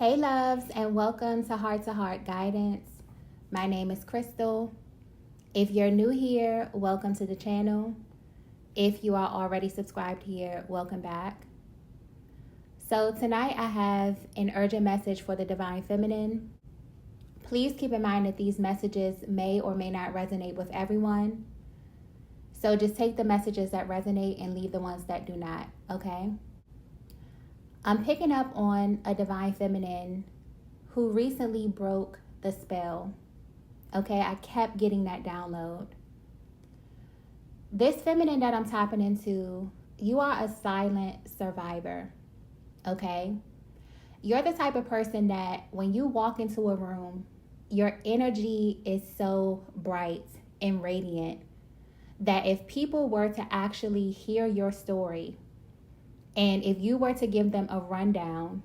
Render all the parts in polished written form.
Hey loves, and welcome to Heart Guidance. My name is Crystal. If you're new here, welcome to the channel. If you are already subscribed here, welcome back. So tonight I have an urgent message for the Divine Feminine. Please keep in mind that these messages may or may not resonate with everyone. So just take the messages that resonate and leave the ones that do not, okay? I'm picking up on a Divine Feminine who recently broke the spell. Okay, I kept getting that download. This feminine that I'm tapping into, you are a silent survivor. Okay? You're the type of person that when you walk into a room, your energy is so bright and radiant that if people were to actually hear your story, and if you were to give them a rundown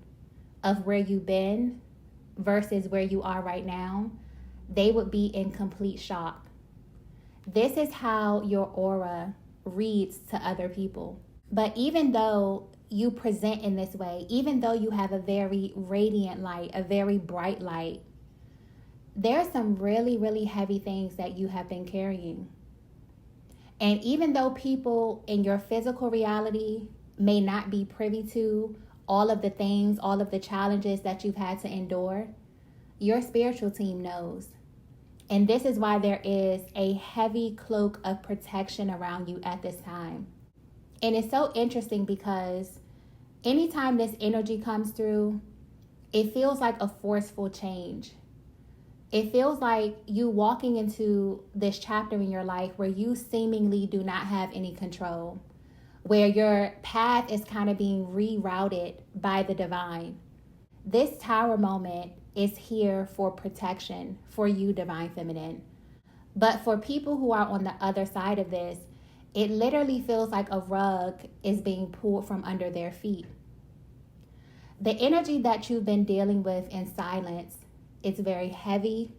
of where you've been versus where you are right now, they would be in complete shock. This is how your aura reads to other people. But even though you present in this way, even though you have a very radiant light, a very bright light, there's some really, really heavy things that you have been carrying. And even though people in your physical reality may not be privy to all of the things, all of the challenges that you've had to endure, your spiritual team knows. And this is why there is a heavy cloak of protection around you at this time. And it's so interesting because anytime this energy comes through, it feels like a forceful change. It feels like you walking into this chapter in your life where you seemingly do not have any control, where your path is kind of being rerouted by the divine. This tower moment is here for protection for you, Divine Feminine. But for people who are on the other side of this, it literally feels like a rug is being pulled from under their feet. The energy that you've been dealing with in silence, it's very heavy,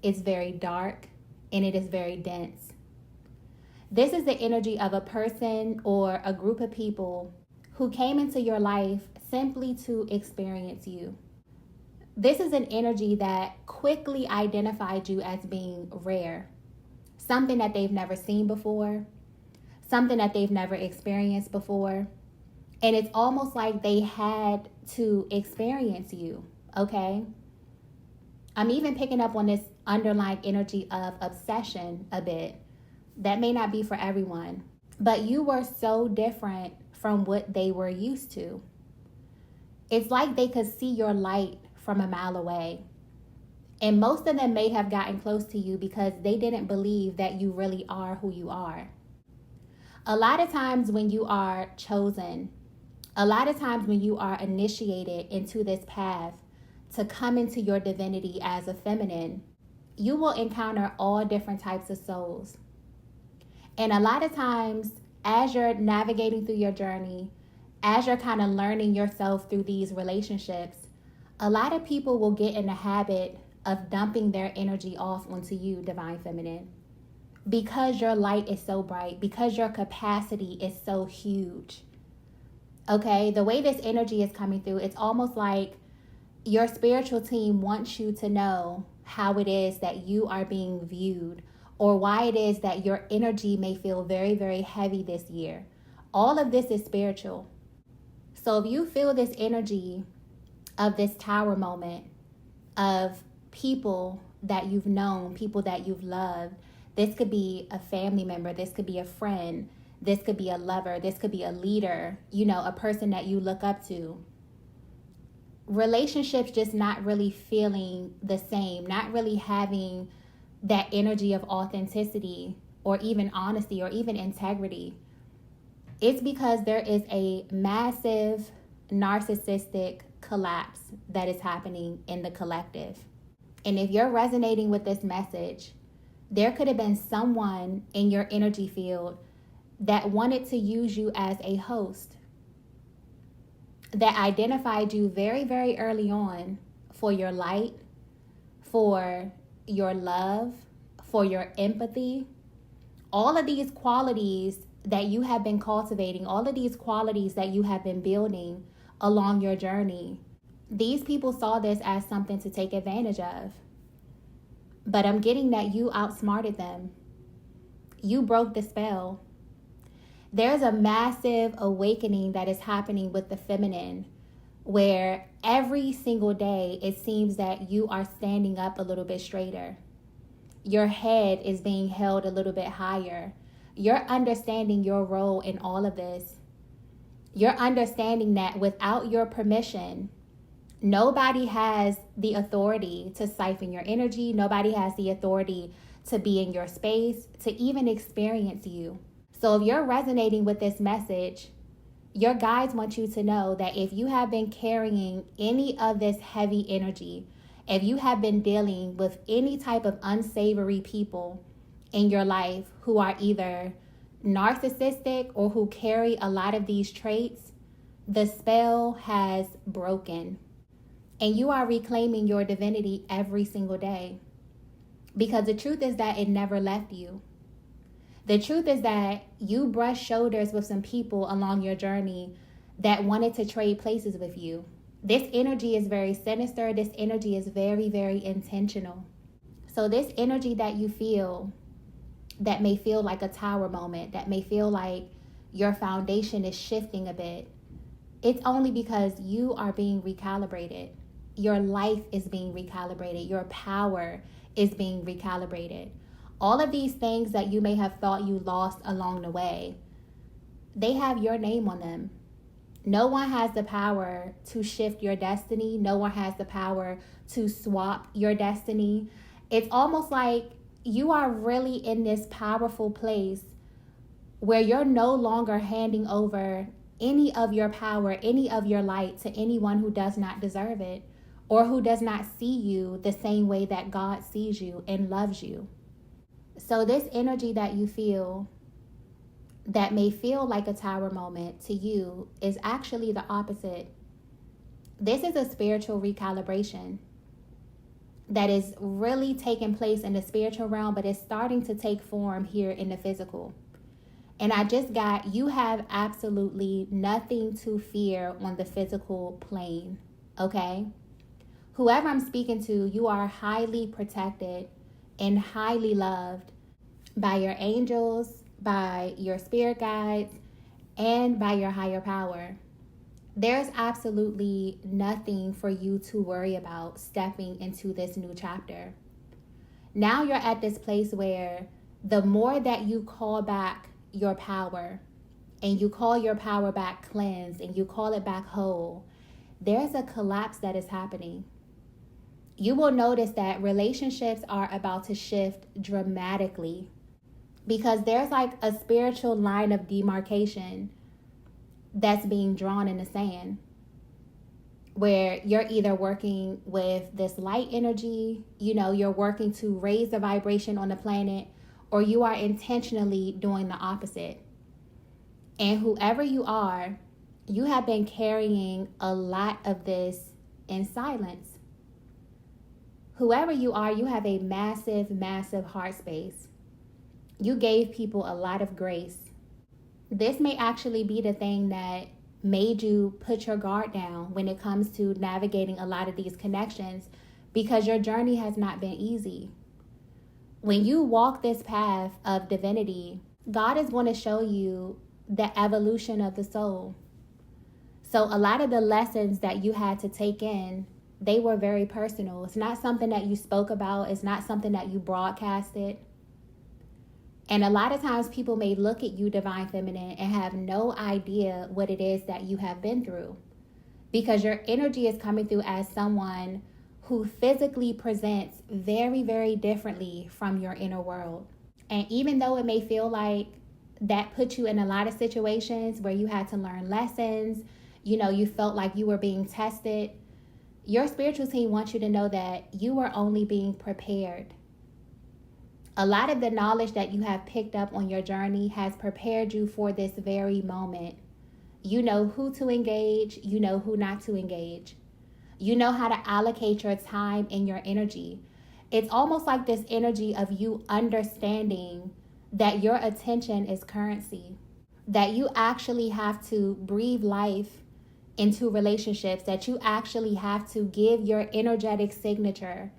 it's very dark, and it is very dense. This is the energy of a person or a group of people who came into your life simply to experience you. This is an energy that quickly identified you as being rare, something that they've never seen before, something that they've never experienced before. And it's almost like they had to experience you, okay? I'm even picking up on this underlying energy of obsession a bit. That may not be for everyone, but you were so different from what they were used to. It's like they could see your light from a mile away. And most of them may have gotten close to you because they didn't believe that you really are who you are. A lot of times when you are chosen, a lot of times when you are initiated into this path to come into your divinity as a feminine, you will encounter all different types of souls. And a lot of times, as you're navigating through your journey, as you're kind of learning yourself through these relationships, a lot of people will get in the habit of dumping their energy off onto you, Divine Feminine, because your light is so bright, because your capacity is so huge. Okay, the way this energy is coming through, it's almost like your spiritual team wants you to know how it is that you are being viewed, or why it is that your energy may feel very, very heavy this year. All of this is spiritual. So if you feel this energy of this tower moment of people that you've known, people that you've loved, this could be a family member, this could be a friend, this could be a lover, this could be a leader, a person that you look up to. Relationships just not really feeling the same, not really having that energy of authenticity or even honesty or even integrity. It's because there is a massive narcissistic collapse that is happening in the collective. And if you're resonating with this message, there could have been someone in your energy field that wanted to use you as a host, that identified you very, very early on for your light, for your love, for your empathy. All of these qualities that you have been cultivating, all of these qualities that you have been building along your journey, These people saw this as something to take advantage of. But I'm getting that you outsmarted them. You broke the spell. There's a massive awakening that is happening with the feminine, where every single day it seems that you are standing up a little bit straighter. Your head is being held a little bit higher. You're understanding your role in all of this. You're understanding that without your permission, nobody has the authority to siphon your energy. Nobody has the authority to be in your space, to even experience you. So if you're resonating with this message, your guides want you to know that if you have been carrying any of this heavy energy, if you have been dealing with any type of unsavory people in your life who are either narcissistic or who carry a lot of these traits, the spell has broken. And you are reclaiming your divinity every single day. Because the truth is that it never left you. The truth is that you brushed shoulders with some people along your journey that wanted to trade places with you. This energy is very sinister. This energy is very, very intentional. So this energy that you feel, that may feel like a tower moment, that may feel like your foundation is shifting a bit, it's only because you are being recalibrated. Your life is being recalibrated. Your power is being recalibrated. All of these things that you may have thought you lost along the way, they have your name on them. No one has the power to shift your destiny. No one has the power to swap your destiny. It's almost like you are really in this powerful place where you're no longer handing over any of your power, any of your light to anyone who does not deserve it or who does not see you the same way that God sees you and loves you. So this energy that you feel that may feel like a tower moment to you is actually the opposite. This is a spiritual recalibration that is really taking place in the spiritual realm, but it's starting to take form here in the physical. And I just got, you have absolutely nothing to fear on the physical plane, okay? Whoever I'm speaking to, you are highly protected and highly loved by your angels, by your spirit guides, and by your higher power. There's absolutely nothing for you to worry about stepping into this new chapter. Now you're at this place where the more that you call back your power, and you call your power back cleansed, and you call it back whole, there's a collapse that is happening. You will notice that relationships are about to shift dramatically because there's like a spiritual line of demarcation that's being drawn in the sand where you're either working with this light energy, you're working to raise the vibration on the planet, or you are intentionally doing the opposite. And whoever you are, you have been carrying a lot of this in silence. Whoever you are, you have a massive, massive heart space. You gave people a lot of grace. This may actually be the thing that made you put your guard down when it comes to navigating a lot of these connections, because your journey has not been easy. When you walk this path of divinity, God is going to show you the evolution of the soul. So a lot of the lessons that you had to take in, they were very personal. It's not something that you spoke about. It's not something that you broadcasted. And a lot of times people may look at you, Divine Feminine, and have no idea what it is that you have been through, because your energy is coming through as someone who physically presents very, very differently from your inner world. And even though it may feel like that put you in a lot of situations where you had to learn lessons, you felt like you were being tested, your spiritual team wants you to know that you are only being prepared. A lot of the knowledge that you have picked up on your journey has prepared you for this very moment. You know who to engage, you know who not to engage. You know how to allocate your time and your energy. It's almost like this energy of you understanding that your attention is currency, that you actually have to breathe life into relationships that you actually have to give your energetic signature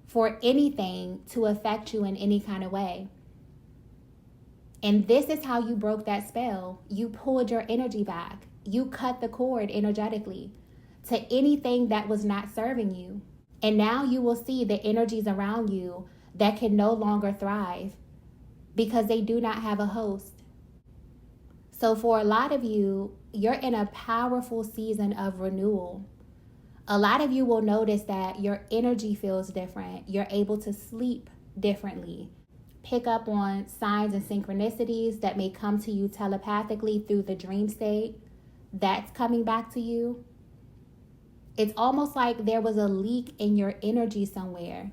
for anything to affect you in any kind of way. And this is how you broke that spell. You pulled your energy back. You cut the cord energetically to anything that was not serving you. And now you will see the energies around you that can no longer thrive because they do not have a host. So for a lot of you, you're in a powerful season of renewal. A lot of you will notice that your energy feels different. You're able to sleep differently. Pick up on signs and synchronicities that may come to you telepathically through the dream state. That's coming back to you. It's almost like there was a leak in your energy somewhere.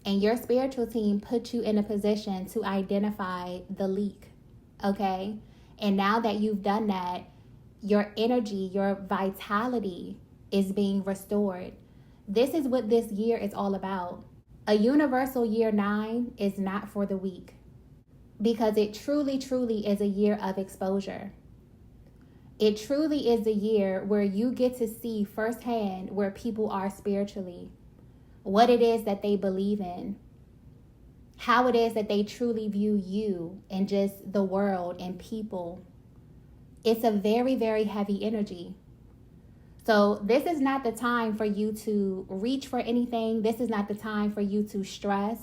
And your spiritual team put you in a position to identify the leak. Okay? And now that you've done that, your energy, your vitality is being restored. This is what this year is all about. A universal year 9 is not for the weak because it truly, truly is a year of exposure. It truly is a year where you get to see firsthand where people are spiritually, what it is that they believe in, how it is that they truly view you and just the world and people. It's a very, very heavy energy. So this is not the time for you to reach for anything. This is not the time for you to stress.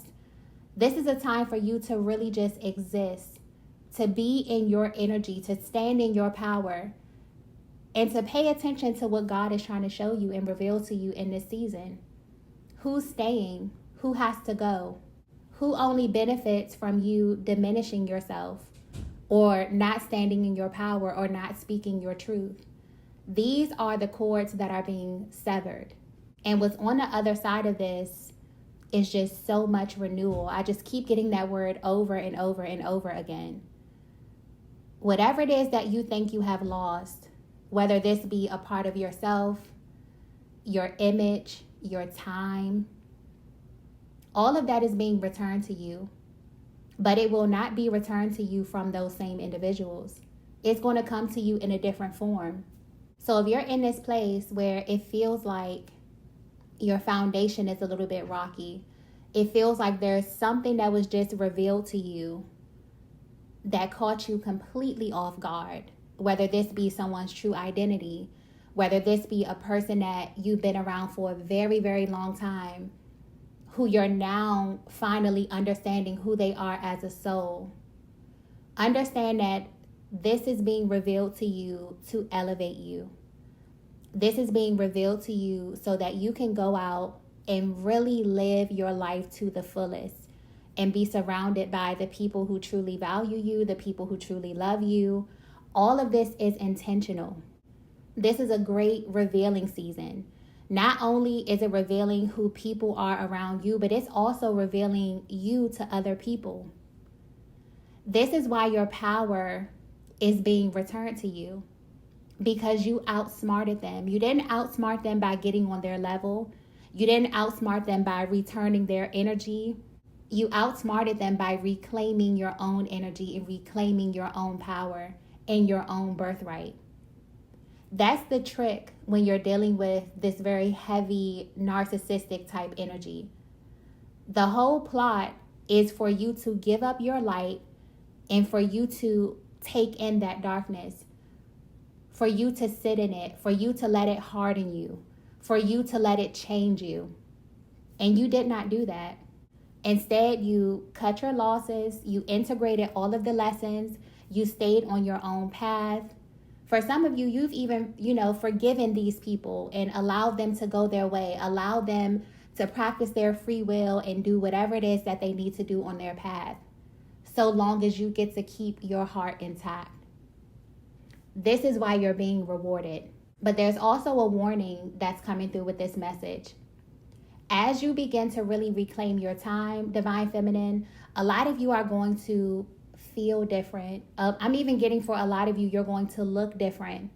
This is a time for you to really just exist, to be in your energy, to stand in your power, and to pay attention to what God is trying to show you and reveal to you in this season. Who's staying? Who has to go? Who only benefits from you diminishing yourself or not standing in your power or not speaking your truth? These are the cords that are being severed. And what's on the other side of this is just so much renewal. I just keep getting that word over and over and over again. Whatever it is that you think you have lost, whether this be a part of yourself, your image, your time, all of that is being returned to you. But it will not be returned to you from those same individuals. It's going to come to you in a different form. So if you're in this place where it feels like your foundation is a little bit rocky, it feels like there's something that was just revealed to you that caught you completely off guard, whether this be someone's true identity, whether this be a person that you've been around for a very, very long time, who you're now finally understanding who they are as a soul. Understand that this is being revealed to you to elevate you. This is being revealed to you so that you can go out and really live your life to the fullest and be surrounded by the people who truly value you, the people who truly love you. All of this is intentional. This is a great revealing season. Not only is it revealing who people are around you, but it's also revealing you to other people. This is why your power is being returned to you, because you outsmarted them. You didn't outsmart them by getting on their level. You didn't outsmart them by returning their energy. You outsmarted them by reclaiming your own energy and reclaiming your own power and your own birthright. That's the trick when you're dealing with this very heavy narcissistic type energy. The whole plot is for you to give up your light and for you to take in that darkness, for you to sit in it, for you to let it harden you, for you to let it change you. And you did not do that. Instead, you cut your losses, you integrated all of the lessons, you stayed on your own path. For some of you, you've even, forgiven these people and allowed them to go their way, allowed them to practice their free will and do whatever it is that they need to do on their path, so long as you get to keep your heart intact. This is why you're being rewarded. But there's also a warning that's coming through with this message. As you begin to really reclaim your time, Divine Feminine, a lot of you are going to feel different. I'm even getting for a lot of you, you're going to look different.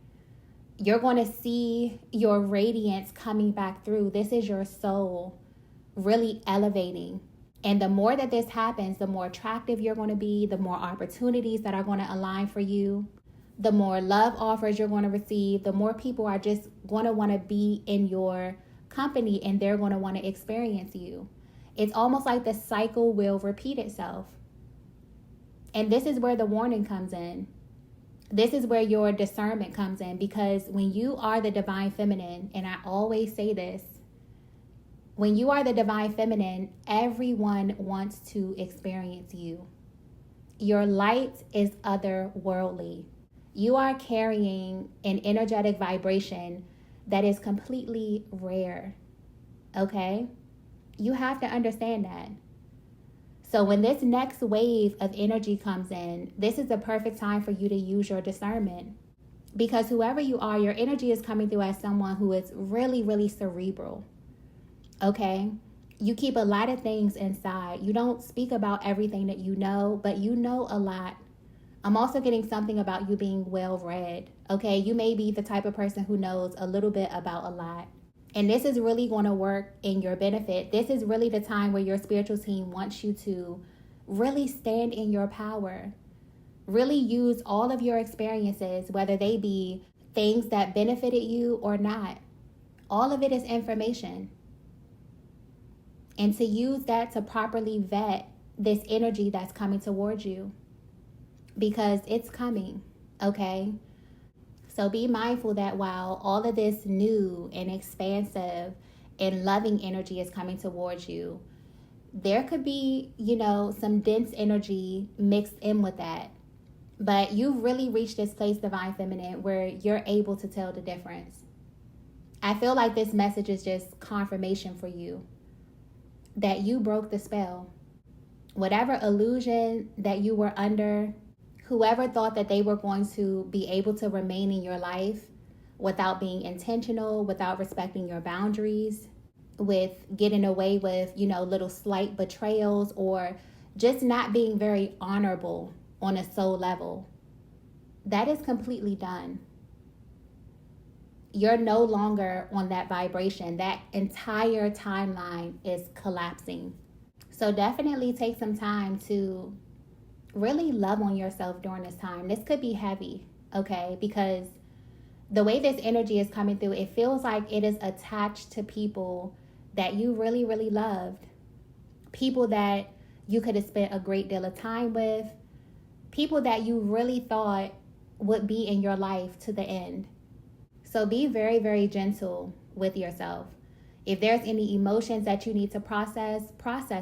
You're going to see your radiance coming back through. This is your soul really elevating. And the more that this happens, the more attractive you're going to be, the more opportunities that are going to align for you. the more love offers you're going to receive, the more people are just going to want to be in your company and they're going to want to experience you. It's almost like the cycle will repeat itself. And this is where the warning comes in. This is where your discernment comes in, because when you are the divine feminine, and I always say this, when you are the divine feminine, everyone wants to experience you. Your light is otherworldly. You are carrying an energetic vibration that is completely rare. Okay? You have to understand that. So when this next wave of energy comes in, this is the perfect time for you to use your discernment. Because whoever you are, your energy is coming through as someone who is really, really cerebral. Okay? You keep a lot of things inside. You don't speak about everything that you know, but you know a lot. I'm also getting something about you being well-read. Okay? You may be the type of person who knows a little bit about a lot. And this is really going to work in your benefit. This is really the time where your spiritual team wants you to really stand in your power. Really use all of your experiences, whether they be things that benefited you or not. All of it is information. And to use that to properly vet this energy that's coming towards you. Because it's coming, okay? So be mindful that while all of this new and expansive and loving energy is coming towards you, there could be, some dense energy mixed in with that. But you've really reached this place, divine feminine, where you're able to tell the difference. I feel like this message is just confirmation for you that you broke the spell. Whatever illusion that you were under, whoever thought that they were going to be able to remain in your life without being intentional, without respecting your boundaries, with getting away with, little slight betrayals, or just not being very honorable on a soul level, that is completely done. You're no longer on that vibration. That entire timeline is collapsing. So definitely take some time to really love on yourself during this time. This could be heavy, okay? Because the way this energy is coming through, it feels like it is attached to people that you really, really loved. People that you could have spent a great deal of time with. People that you really thought would be in your life to the end. So be very, very gentle with yourself. If there's any emotions that you need to process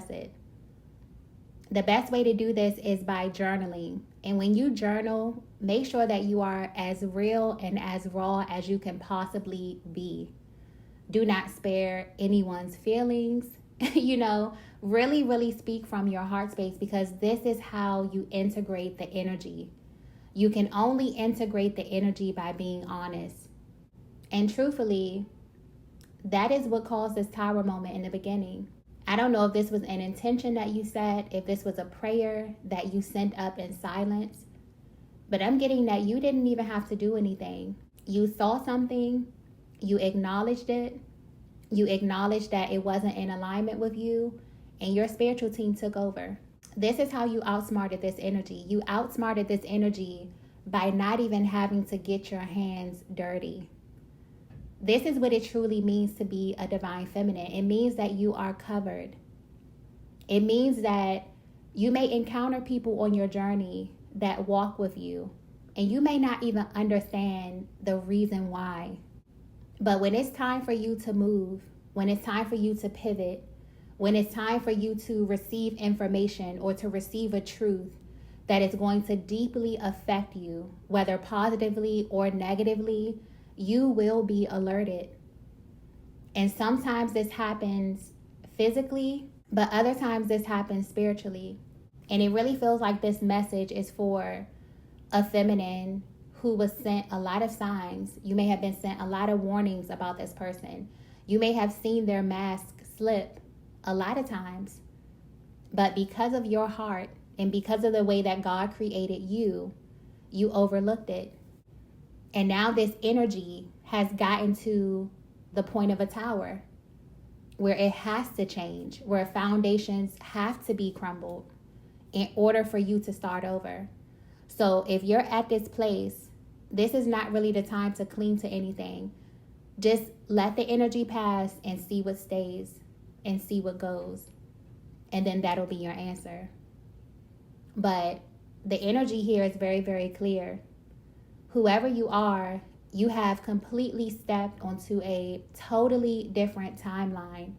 it. The best way to do this is by journaling. And when you journal, make sure that you are as real and as raw as you can possibly be. Do not spare anyone's feelings. Really, really speak from your heart space, because this is how you integrate the energy. You can only integrate the energy by being honest. And truthfully, that is what caused this tower moment in the beginning. I don't know if this was an intention that you set, if this was a prayer that you sent up in silence, but I'm getting that you didn't even have to do anything. You saw something, you acknowledged it, you acknowledged that it wasn't in alignment with you, and your spiritual team took over. This is how you outsmarted this energy. You outsmarted this energy by not even having to get your hands dirty. This is what it truly means to be a divine feminine. It means that you are covered. It means that you may encounter people on your journey that walk with you, and you may not even understand the reason why. But when it's time for you to move, when it's time for you to pivot, when it's time for you to receive information or to receive a truth that is going to deeply affect you, whether positively or negatively, you will be alerted. And sometimes this happens physically, but other times this happens spiritually. And it really feels like this message is for a feminine who was sent a lot of signs. You may have been sent a lot of warnings about this person. You may have seen their mask slip a lot of times. But because of your heart and because of the way that God created you, you overlooked it. And now this energy has gotten to the point of a tower where it has to change, where foundations have to be crumbled in order for you to start over. So if you're at this place This is not really the time to cling to anything. Just let the energy pass and see what stays and see what goes. And then that'll be your answer. But the energy here is very, very clear. Whoever you are, you have completely stepped onto a totally different timeline.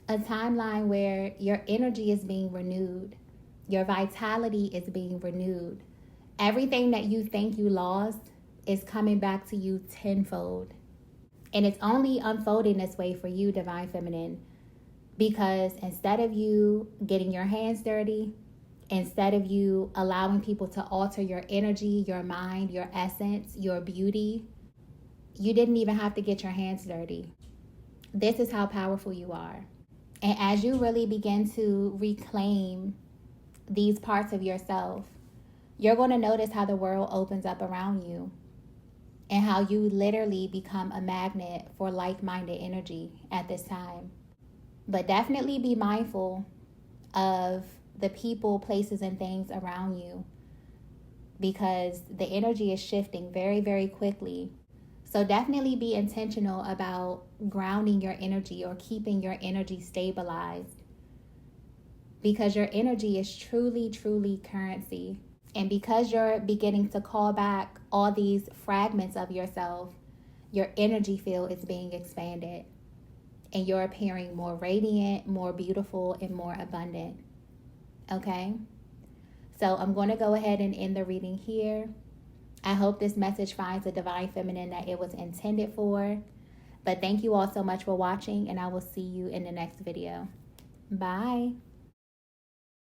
A timeline where your energy is being renewed. Your vitality is being renewed. Everything that you think you lost is coming back to you tenfold. And it's only unfolding this way for you, Divine Feminine, because instead of you getting your hands dirty, instead of you allowing people to alter your energy, your mind, your essence, your beauty, you didn't even have to get your hands dirty. This is how powerful you are. And as you really begin to reclaim these parts of yourself, you're going to notice how the world opens up around you and how you literally become a magnet for like-minded energy at this time. But definitely be mindful of the people, places, and things around you, because the energy is shifting very, very quickly. So definitely be intentional about grounding your energy or keeping your energy stabilized, because your energy is truly, truly currency. And because you're beginning to call back all these fragments of yourself, your energy field is being expanded and you're appearing more radiant, more beautiful, and more abundant. Okay? So I'm going to go ahead and end the reading here. I hope this message finds the Divine Feminine that it was intended for. But thank you all so much for watching, and I will see you in the next video. Bye.